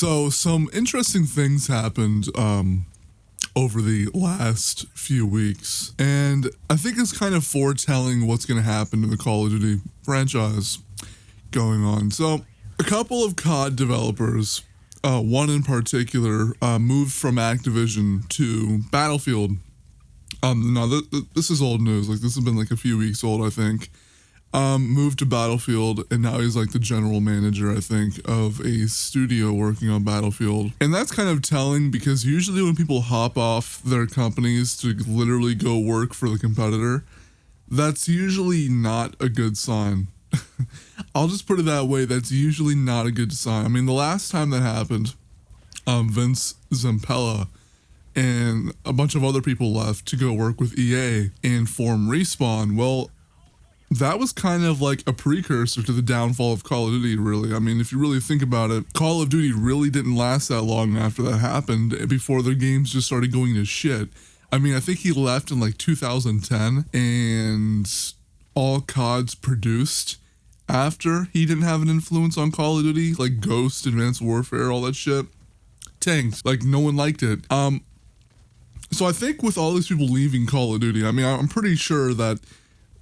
So some interesting things happened over the last few weeks, and I think it's kind of foretelling what's going to happen to the Call of Duty franchise going on. So a couple of COD developers, one in particular, moved from Activision to Battlefield. No, this is old news. Like, this has been like a few weeks old, I think. Moved to Battlefield, and now he's like the general manager, I think, of a studio working on Battlefield. And that's kind of telling, because usually when people hop off their companies to literally go work for the competitor, that's usually not a good sign. I'll just put it that way. That's usually not a good sign. I mean, the last time that happened, Vince Zampella and a bunch of other people left to go work with EA and form Respawn. Well, that was kind of like a precursor to the downfall of Call of Duty, really. I mean, if you really think about it, Call of Duty really didn't last that long after that happened, before their games just started going to shit. I mean, I think he left in like 2010, and all CODs produced after he didn't have an influence on Call of Duty, like Ghost, Advanced Warfare, all that shit, tanked. Like, no one liked it. So I think with all these people leaving Call of Duty, I mean, I'm pretty sure that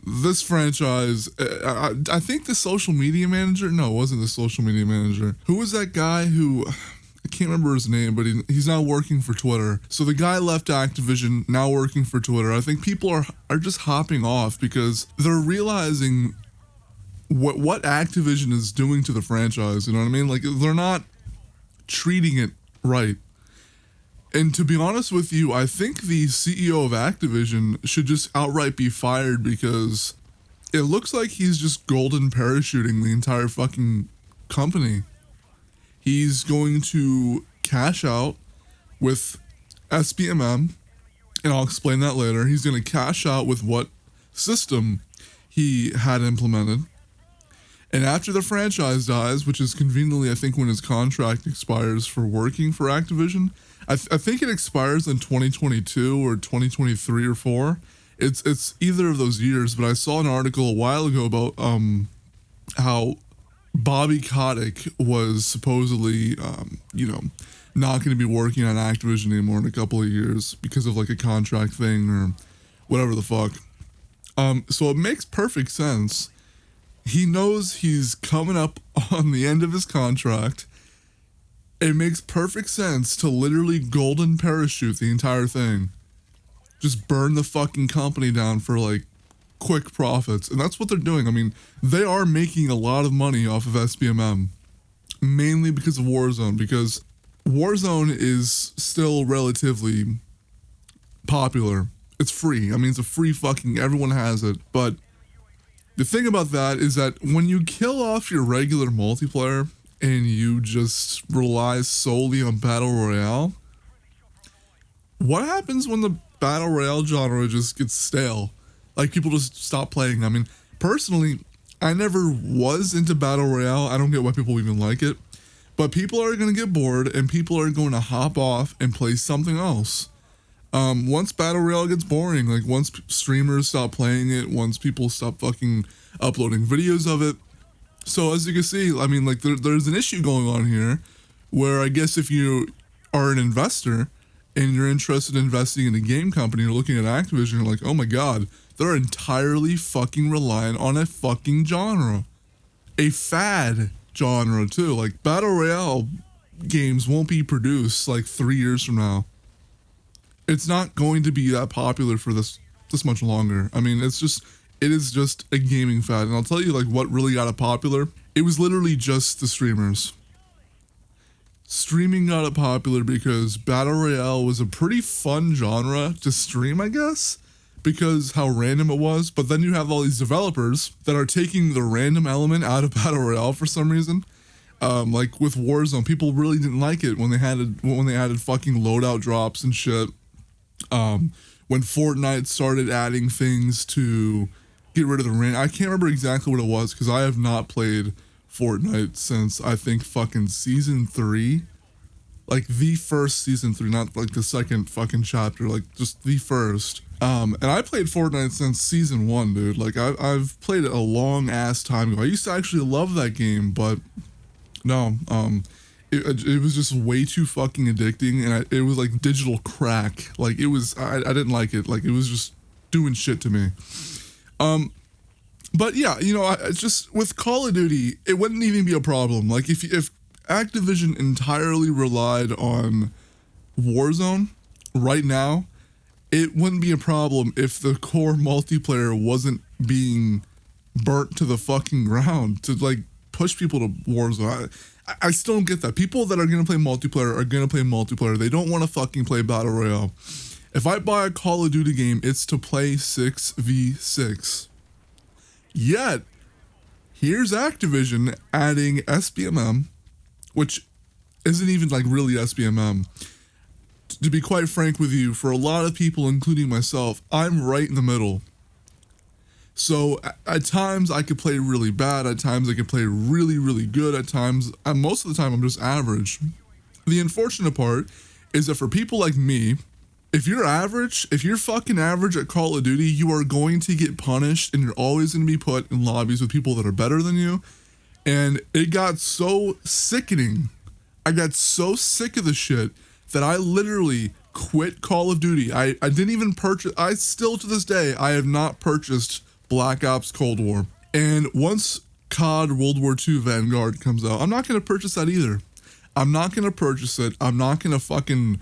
this franchise, I think the social media manager, no, it wasn't the social media manager. Who was that guy who, I can't remember his name, but he's now working for Twitter. So the guy left Activision, now working for Twitter. I think people are just hopping off because they're realizing what Activision is doing to the franchise, you know what I mean? Like, they're not treating it right. And to be honest with you, I think the CEO of Activision should just outright be fired, because it looks like he's just golden parachuting the entire fucking company. He's going to cash out with SBMM, and I'll explain that later. He's going to cash out with what system he had implemented. And after the franchise dies, which is conveniently, I think, when his contract expires for working for Activision, I think it expires in 2022 or 2023 or 4. It's either of those years, but I saw an article a while ago about how Bobby Kotick was supposedly not going to be working on Activision anymore in a couple of years because of like a contract thing or whatever the fuck. So it makes perfect sense. He knows he's coming up on the end of his contract. It makes perfect sense to literally golden parachute the entire thing. Just burn the fucking company down for like quick profits. And that's what they're doing. I mean, they are making a lot of money off of SBMM, mainly because of Warzone, because Warzone is still relatively popular. It's free. I mean, it's a free fucking, everyone has it. But the thing about that is that when you kill off your regular multiplayer and you just rely solely on Battle Royale, what happens when the Battle Royale genre just gets stale? Like, people just stop playing. I mean, personally, I never was into Battle Royale. I don't get why people even like it. But people are going to get bored, and people are going to hop off and play something else. Once Battle Royale gets boring, like once streamers stop playing it, once people stop fucking uploading videos of it. So as you can see, I mean, like there's an issue going on here where I guess if you are an investor and you're interested in investing in a game company, you're looking at Activision, you're like, oh my God, they're entirely fucking reliant on a fucking genre. A fad genre too. Like, Battle Royale games won't be produced like 3 years from now. It's not going to be that popular for this much longer. I mean, it is just a gaming fad. And I'll tell you, like, what really got it popular. It was literally just the streamers. Streaming got it popular because Battle Royale was a pretty fun genre to stream, I guess, because how random it was. But then you have all these developers that are taking the random element out of Battle Royale for some reason. Like with Warzone, people really didn't like it when they added fucking loadout drops and shit. When Fortnite started adding things to get rid of the rain. I can't remember exactly what it was because I have not played Fortnite since I think fucking season 3. Like the first season 3, not like the second fucking chapter, like just the first. And I played Fortnite since season 1, dude. Like I've played it a long ass time ago. I used to actually love that game, but no, it was just way too fucking addicting, and it was like digital crack. Like it was, I didn't like it. Like it was just doing shit to me. But yeah, you know, it's just with Call of Duty, it wouldn't even be a problem. Like if Activision entirely relied on Warzone right now, it wouldn't be a problem if the core multiplayer wasn't being burnt to the fucking ground to like push people to Warzone. I still don't get that. People that are going to play multiplayer are going to play multiplayer. They don't want to fucking play Battle Royale. If I buy a Call of Duty game, it's to play 6v6. Yet, here's Activision adding SBMM, which isn't even like really SBMM. To be quite frank with you, for a lot of people, including myself, I'm right in the middle. So at times I could play really bad, at times I could play really, really good, at times, most of the time I'm just average. The unfortunate part is that for people like me, if you're average, if you're fucking average at Call of Duty, you are going to get punished and you're always going to be put in lobbies with people that are better than you. And it got so sickening. I got so sick of the shit that I literally quit Call of Duty. I didn't even purchase, I still to this day, I have not purchased Black Ops Cold War. And once COD World War II Vanguard comes out, I'm not going to purchase that either. I'm not going to purchase it. I'm not going to fucking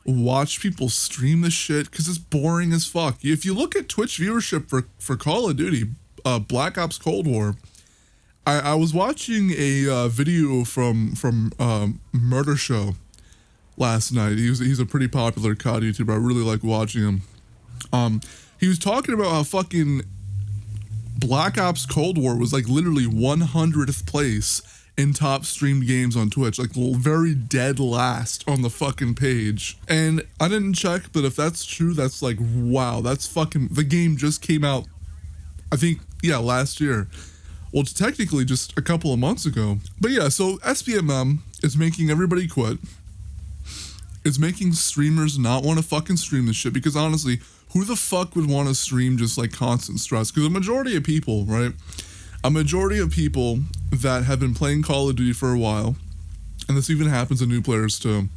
watch people stream this shit because it's boring as fuck. If you look at Twitch viewership for Call of Duty, Black Ops Cold War, I was watching a video from Murder Show last night. He's a pretty popular COD YouTuber. I really like watching him. He was talking about how fucking Black Ops Cold War was like literally 100th place in top streamed games on Twitch, like very dead last on the fucking page. And I didn't check, but if that's true, that's like, wow, that's fucking, the game just came out, I think, yeah, last year. Well, it's technically just a couple of months ago. But yeah, so SBMM is making everybody quit. It's making streamers not want to fucking stream this shit, because honestly, who the fuck would want to stream just like constant stress? Because a majority of people, right? A majority of people that have been playing Call of Duty for a while, and this even happens to new players too,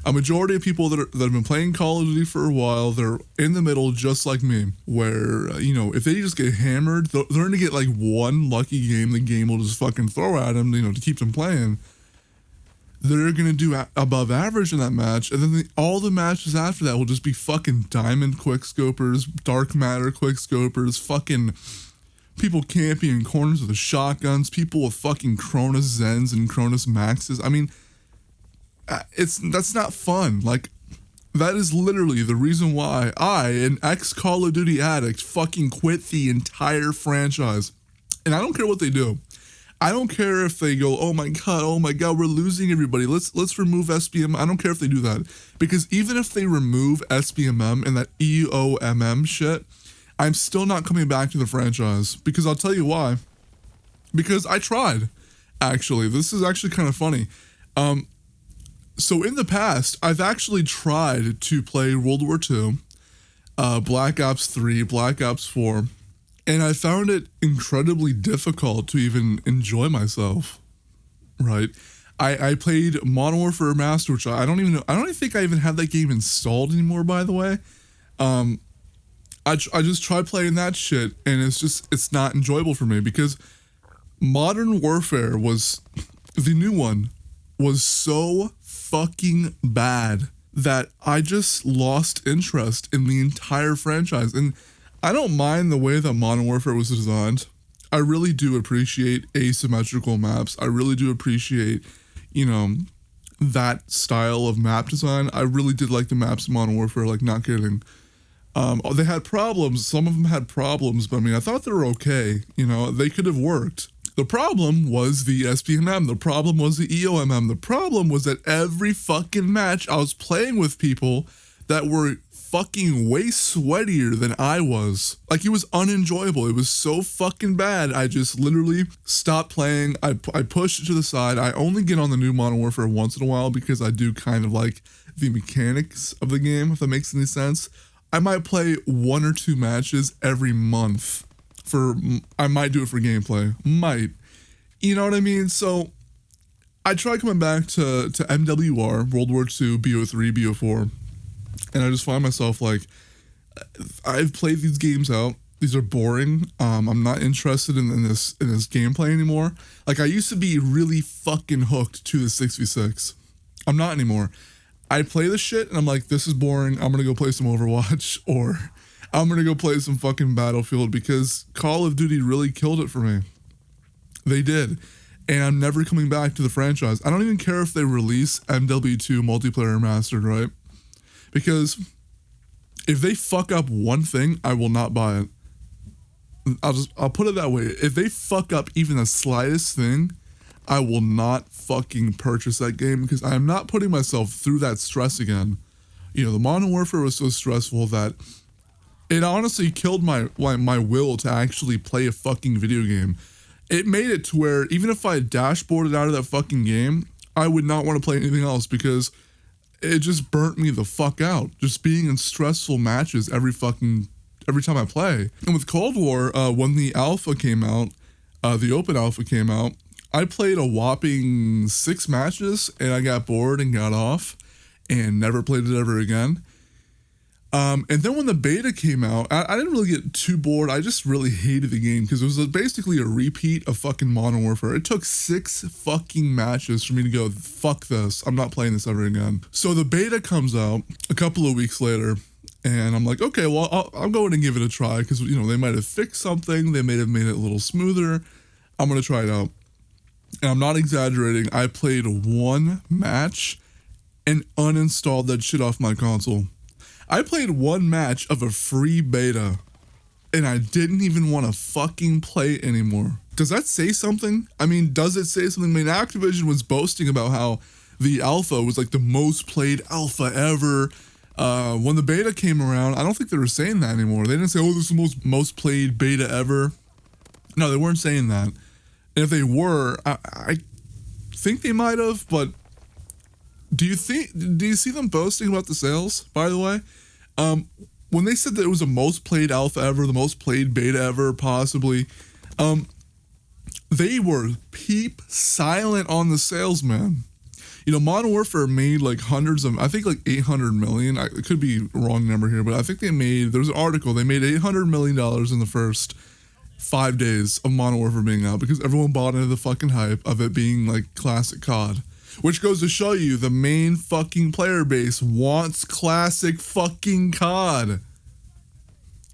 a majority of people that have been playing Call of Duty for a while, they're in the middle just like me, where, you know, if they just get hammered, they're going to get like one lucky game the game will just fucking throw at them, you know, to keep them playing. They're going to do above average in that match, and then all the matches after that will just be fucking diamond quickscopers, dark matter quickscopers, fucking people camping in corners with the shotguns, people with fucking Cronus Zens and Cronus Maxes. I mean, that's not fun. Like, that is literally the reason why I, an ex-Call of Duty addict, fucking quit the entire franchise. And I don't care what they do. I don't care if they go, oh my god, we're losing everybody. Let's remove SBM. I don't care if they do that. Because even if they remove SBMM and that EOMM shit, I'm still not coming back to the franchise, because I'll tell you why. Because I tried, actually. This is actually kind of funny. So in the past, I've actually tried to play World War II, Black Ops 3, Black Ops 4, and I found it incredibly difficult to even enjoy myself, right? I played Modern Warfare Master, which I don't even think I even have that game installed anymore, by the way. I just tried playing that shit, and it's not enjoyable for me, because Modern Warfare the new one was so fucking bad that I just lost interest in the entire franchise. And I don't mind the way that Modern Warfare was designed. I really do appreciate asymmetrical maps. I really do appreciate, you know, that style of map design. I really did like the maps in Modern Warfare, like, not kidding. They had problems. Some of them had problems, but I mean, I thought they were okay. You know, they could have worked. The problem was the SBMM. The problem was the EOMM. The problem was that every fucking match I was playing with people that were fucking way sweatier than I was. Like, it was unenjoyable. It was so fucking bad. I just literally stopped playing. I pushed it to the side. I only get on the new Modern Warfare once in a while because I do kind of like the mechanics of the game, if that makes any sense. I might play 1 or 2 matches every month. I might do it for gameplay. Might. You know what I mean? So I tried coming back to MWR, World War II, BO3, BO4, and I just find myself like, I've played these games out. These are boring. I'm not interested in this gameplay anymore. Like, I used to be really fucking hooked to the 6v6. I'm not anymore. I play this shit and I'm like, this is boring. I'm gonna go play some Overwatch, or I'm gonna go play some fucking Battlefield, because Call of Duty really killed it for me. They did. And I'm never coming back to the franchise. I don't even care if they release MW2 multiplayer remastered, right? Because if they fuck up one thing, I will not buy it. I'll put it that way. If they fuck up even the slightest thing, I will not fucking purchase that game, because I am not putting myself through that stress again. You know, the Modern Warfare was so stressful that it honestly killed my will to actually play a fucking video game. It made it to where even if I dashboarded out of that fucking game, I would not want to play anything else, because it just burnt me the fuck out. Just being in stressful matches every time I play. And with Cold War, when the alpha came out, the open alpha came out, I played a whopping 6 matches and I got bored and got off and never played it ever again. And then when the beta came out, I didn't really get too bored. I just really hated the game because it was basically a repeat of fucking Modern Warfare. It took 6 fucking matches for me to go, fuck this, I'm not playing this ever again. So the beta comes out a couple of weeks later, and I'm like, okay, well, I'll go in and give it a try, because, you know, they might have fixed something, they may have made it a little smoother. I'm gonna try it out. And I'm not exaggerating, I played 1 match and uninstalled that shit off my console. I played 1 match of a free beta and I didn't even want to fucking play it anymore. Does that say something? I mean, does it say something? I mean, Activision was boasting about how the alpha was like the most played alpha ever. When the beta came around, I don't think they were saying that anymore. They didn't say, oh, this is the most played beta ever. No, they weren't saying that. And if they were, I think they might have, but do you see them boasting about the sales, by the way? When they said that it was the most played alpha ever, the most played beta ever, possibly, they were peep silent on the sales, man. You know, Modern Warfare made like hundreds of, I think like 800 million. It could be a wrong number here, but I think there's an article, they made $800 million in the first 5 days of Modern Warfare being out, because everyone bought into the fucking hype of it being like classic COD. Which goes to show you the main fucking player base wants classic fucking COD.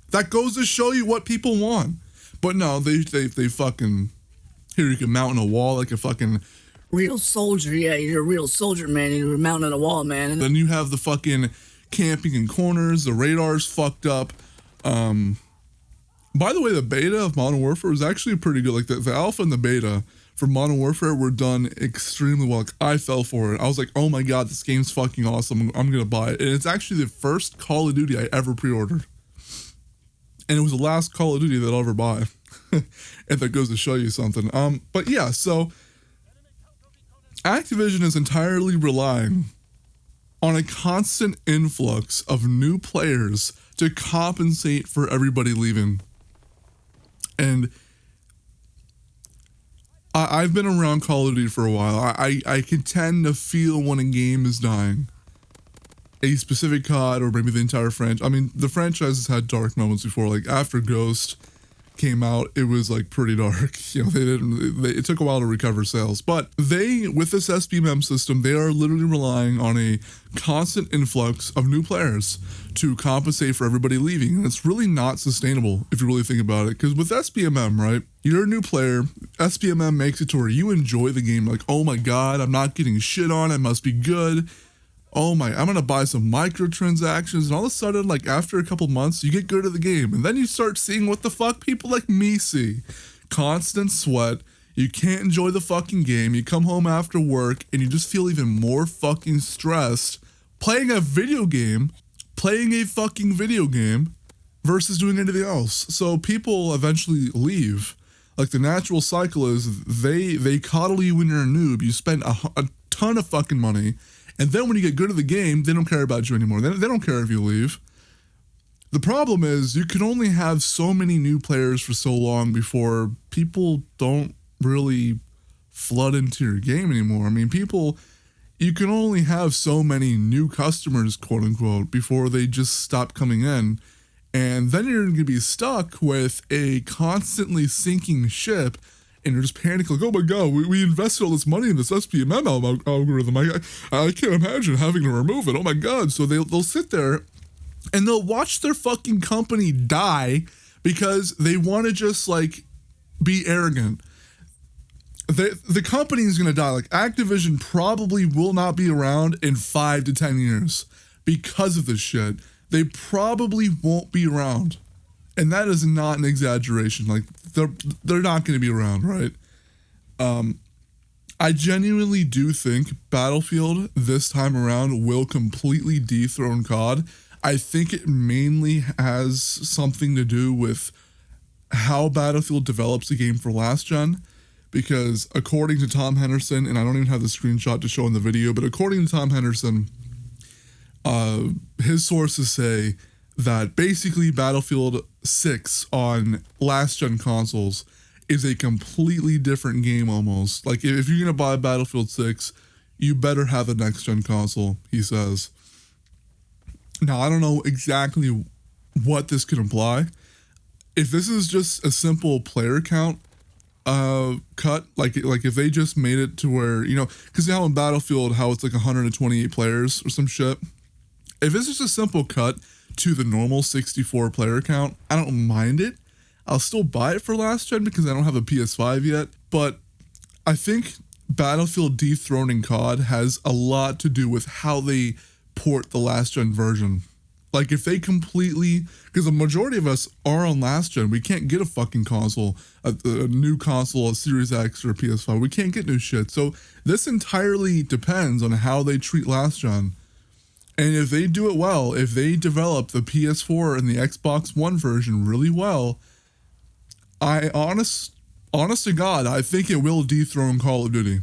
That goes to show you what people want. But no, they fucking, here you can mount on a wall like a fucking real soldier. Yeah, you're a real soldier, man. You're mounting on a wall, man. And then you have the fucking camping in corners, the radar's fucked up. By the way, the beta of Modern Warfare was actually pretty good. Like the alpha and the beta for Modern Warfare were done extremely well. Like, I fell for it. I was like, oh my god, this game's fucking awesome. I'm gonna buy it. And it's actually the first Call of Duty I ever pre-ordered. And it was the last Call of Duty that I'll ever buy. If that goes to show you something. But yeah, so Activision is entirely relying on a constant influx of new players to compensate for everybody leaving. And I've been around Call of Duty for a while. I can tend to feel when a game is dying. A specific COD, or maybe the entire franchise. I mean, the franchise has had dark moments before. Like after Ghost came out, it was like pretty dark. You know, it took a while to recover sales. But with this SBMM system, they are literally relying on a constant influx of new players to compensate for everybody leaving. And it's really not sustainable if you really think about it. Because with SBMM, right, you're a new player, SBMM makes it to where you enjoy the game. Like, oh my god, I'm not getting shit on, it must be good. Oh my, I'm gonna buy some microtransactions, and all of a sudden, like after a couple months, you get good at the game, and then you start seeing what the fuck people like me see. Constant sweat, you can't enjoy the fucking game, you come home after work, and you just feel even more fucking stressed playing a fucking video game, versus doing anything else. So people eventually leave. Like the natural cycle is, they coddle you when you're a noob, you spend a ton of fucking money, and then when you get good at the game, they don't care about you anymore. They don't care if you leave. The problem is you can only have so many new players for so long before people don't really flood into your game anymore. I mean, people, you can only have so many new customers, quote unquote, before they just stop coming in. And then you're going to be stuck with a constantly sinking ship, and you're just panicking like, oh my God, we invested all this money in this SPMM algorithm. I can't imagine having to remove it. Oh my God. So they'll sit there and they'll watch their fucking company die because they want to just like be arrogant. The company is going to die. Like Activision probably will not be around in 5 to 10 years because of this shit. They probably won't be around. And that is not an exaggeration. Like they're not going to be around, right? I genuinely do think Battlefield this time around will completely dethrone COD. I think it mainly has something to do with how Battlefield develops the game for last gen, because according to Tom Henderson, and I don't even have the screenshot to show in the video, but according to Tom Henderson, his sources say that basically Battlefield 6 on last gen consoles is a completely different game almost. Like if you're going to buy Battlefield 6, you better have a next gen console, he says. Now, I don't know exactly what this could imply. If this is just a simple player count cut, like if they just made it to where, you know, because now in Battlefield, how it's like 128 players or some shit. If this is a simple cut to the normal 64 player count, I don't mind it. I'll still buy it for last gen because I don't have a PS5 yet. But I think Battlefield dethroning COD has a lot to do with how they port the last gen version. Like if they completely, because the majority of us are on last gen, we can't get a fucking console, a new console, a Series X or a PS5. We can't get new shit. So this entirely depends on how they treat last gen. And if they do it well, if they develop the PS4 and the Xbox One version really well, honest to God, I think it will dethrone Call of Duty.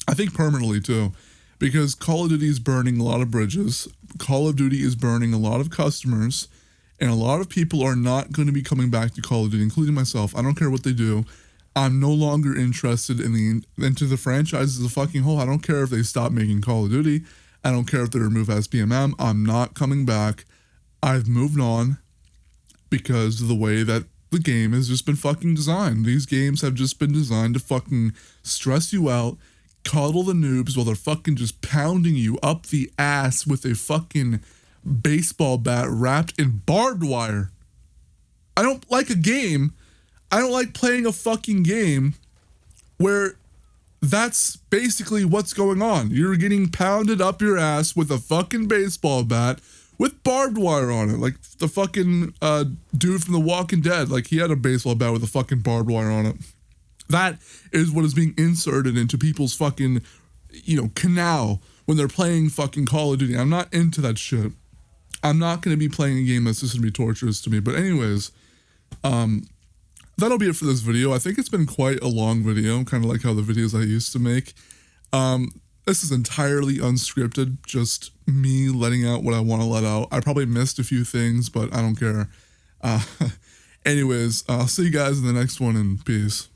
I think permanently too. Because Call of Duty is burning a lot of bridges. Call of Duty is burning a lot of customers. And a lot of people are not going to be coming back to Call of Duty, including myself. I don't care what they do. I'm no longer interested into the franchise as a fucking whole. I don't care if they stop making Call of Duty. I don't care if they remove SPMM. I'm not coming back. I've moved on because of the way that the game has just been fucking designed. These games have just been designed to fucking stress you out, coddle the noobs while they're fucking just pounding you up the ass with a fucking baseball bat wrapped in barbed wire. I don't like a game. I don't like playing a fucking game where that's basically what's going on. You're getting pounded up your ass with a fucking baseball bat with barbed wire on it. Like the fucking dude from The Walking Dead. Like he had a baseball bat with a fucking barbed wire on it. That is what is being inserted into people's fucking, canal when they're playing fucking Call of Duty. I'm not into that shit. I'm not going to be playing a game that's just going to be torturous to me. But anyways, that'll be it for this video. I think it's been quite a long video, kind of like how the videos I used to make. This is entirely unscripted, just me letting out what I want to let out. I probably missed a few things, but I don't care. Anyways, I'll see you guys in the next one, and peace.